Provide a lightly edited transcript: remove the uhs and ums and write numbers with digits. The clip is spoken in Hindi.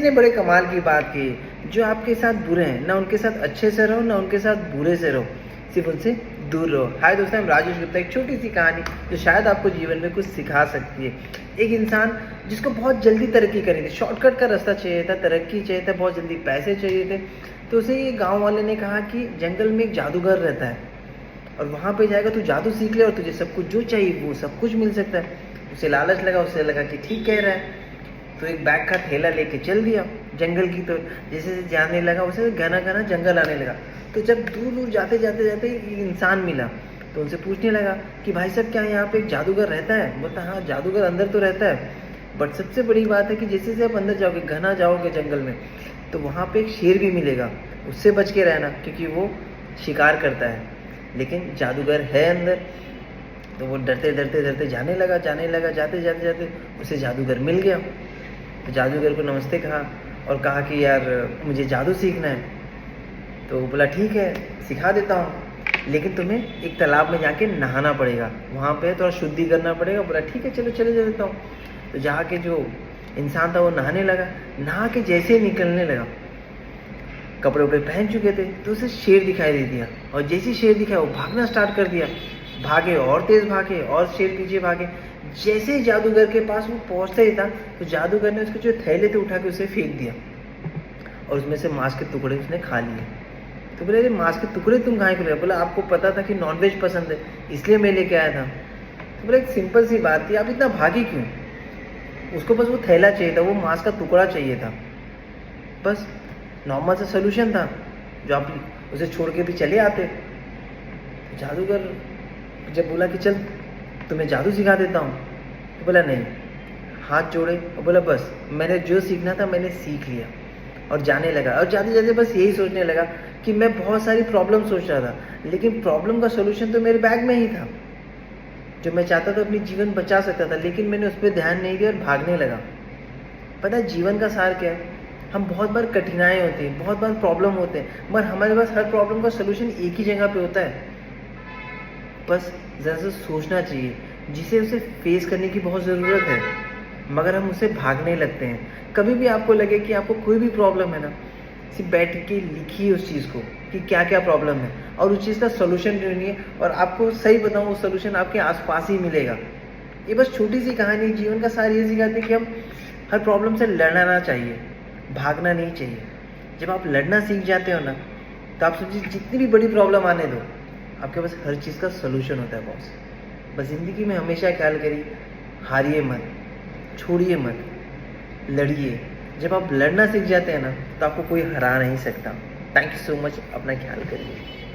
ने बड़े कमाल की बात की, जो आपके साथ बुरे हैं ना उनके साथ अच्छे से रहो ना उनके साथ बुरे से रहो, सिर्फ उनसे दूर रहो। हाय दोस्तों, मैं राजेश गुप्ता। एक छोटी सी कहानी जो शायद आपको जीवन में कुछ सिखा सकती है। एक इंसान जिसको बहुत जल्दी तरक्की करनी थी, शॉर्टकट का रास्ता चाहिए था, तरक्की चाहिए था, बहुत जल्दी पैसे चाहिए थे, तो उसे ये गाँव वाले ने कहा कि जंगल में एक जादूगर रहता है और वहाँ पे जाएगा तो जादू सीख ले और तुझे सब कुछ जो चाहिए वो सब कुछ मिल सकता है। उसे लालच लगा, उसे लगा कि ठीक कह रहा है, तो एक बैग का थैला लेके चल दिया जंगल की। तो जैसे जैसे जाने लगा उसे घना घना जंगल आने लगा। तो जब दूर दूर जाते जाते जाते एक इंसान मिला तो उनसे पूछने लगा कि भाई साहब, क्या यहाँ पे एक जादूगर रहता है? बोलता हाँ, जादूगर अंदर तो रहता है, बट सबसे बड़ी बात है कि जैसे जैसे आप अंदर जाओगे, घना जाओगे जंगल में, तो वहाँ पे एक शेर भी मिलेगा, उससे बच के रहना क्योंकि वो शिकार करता है। लेकिन जादूगर है अंदर। तो वो डरते डरते डरते जाने लगा, जाते जाते जाते उसे जादूगर मिल गया। तो जादूगर को नमस्ते कहा और कहा कि यार मुझे जादू सीखना है। तो बोला ठीक है, सिखा देता हूँ, लेकिन तुम्हें एक तालाब में जाके नहाना पड़ेगा, वहाँ पे थोड़ा शुद्धि करना पड़ेगा। बोला ठीक है, चलो चले जा देता हूँ। तो जहाँ के जो इंसान था वो नहाने लगा। नहा के जैसे ही निकलने लगा, कपड़े उपड़े पहन चुके थे, तो उसे शेर दिखाई दे दिया। और जैसे शेर दिखाया वो भागना स्टार्ट कर दिया। भागे और तेज भागे और शेर पीछे भागे। जैसे ही जादूगर के पास वो पहुंचता ही था तो जादूगर ने उसके जो थैले थे उठा के उसे फेंक दिया और उसमें से मांस के टुकड़े उसने खा लिए। तो बोले अरे मांस के टुकड़े तुम कहाँ के लिए? बोला आपको पता था कि नॉनवेज पसंद है इसलिए मैं लेके आया था। तो बोले एक सिंपल सी बात थी, आप इतना भागे क्यों? उसको बस वो थैला चाहिए था, वो मांस का टुकड़ा चाहिए था, बस नॉर्मल सा सोल्यूशन था जो आप उसे छोड़ के भी चले आते। जादूगर जब बोला कि चल तुम्हें जादू सिखा देता हूँ, तो बोला नहीं, हाथ जोड़े और बोला बस मैंने जो सीखना था मैंने सीख लिया। और जाने लगा और जाते जाते बस यही सोचने लगा कि मैं बहुत सारी प्रॉब्लम सोच रहा था, लेकिन प्रॉब्लम का सोल्यूशन तो मेरे बैग में ही था। जो मैं चाहता था अपनी जीवन बचा सकता था, लेकिन मैंने उस पर ध्यान नहीं दिया और भागने लगा। पता है जीवन का सार क्या है? हम बहुत बार कठिनाई होती है, बहुत बार प्रॉब्लम होते हैं, मगर हमारे पास हर प्रॉब्लम का सोल्यूशन एक ही जगह पे होता है। बस ज़रा सा सोचना चाहिए, जिसे उसे फेस करने की बहुत ज़रूरत है, मगर हम उसे भागने लगते हैं। कभी भी आपको लगे कि आपको कोई भी प्रॉब्लम है ना, सिर्फ बैठ के लिखिए उस चीज़ को कि क्या क्या प्रॉब्लम है और उस चीज़ का सोल्यूशन ढूंढिए, और आपको सही बताऊँ वो सोल्यूशन आपके आसपास ही मिलेगा। ये बस छोटी सी कहानी जीवन का सार ये सिखाती है कि हम हर प्रॉब्लम से लड़ना चाहिए, भागना नहीं चाहिए। जब आप लड़ना सीख जाते हो ना, तो आप सोचिए जितनी भी बड़ी प्रॉब्लम आने दो, आपके पास हर चीज़ का सोल्यूशन होता है बॉस। बस ज़िंदगी में हमेशा ख्याल करिए, हारिए मत, छोड़िए मत, लड़िए। जब आप लड़ना सीख जाते हैं ना, तो आपको कोई हरा नहीं सकता। थैंक यू सो मच, अपना ख्याल करिए।